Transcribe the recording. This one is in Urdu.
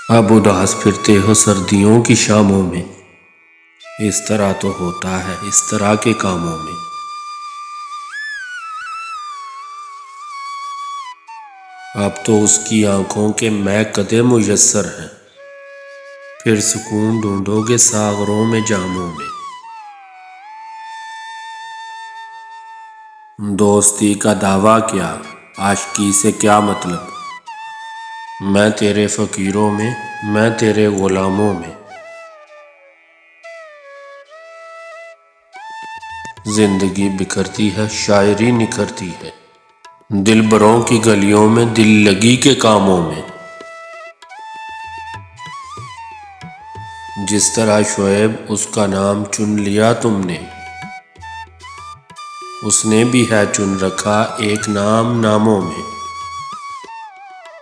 اب اداس پھرتے ہو سردیوں کی شاموں میں، اس طرح تو ہوتا ہے اس طرح کے کاموں میں۔ اب تو اس کی آنکھوں کے مے قدے میسر ہیں، پھر سکون ڈھونڈو گے ساغروں میں جاموں میں۔ دوستی کا دعویٰ کیا، عاشقی سے کیا مطلب، میں تیرے فقیروں میں، میں تیرے غلاموں میں۔ زندگی بکھرتی ہے، شاعری نکھرتی ہے، دلبروں کی گلیوں میں، دل لگی کے کاموں میں۔ جس طرح شعیب اس کا نام چن لیا تم نے، اس نے بھی ہے چن رکھا ایک نام ناموں میں۔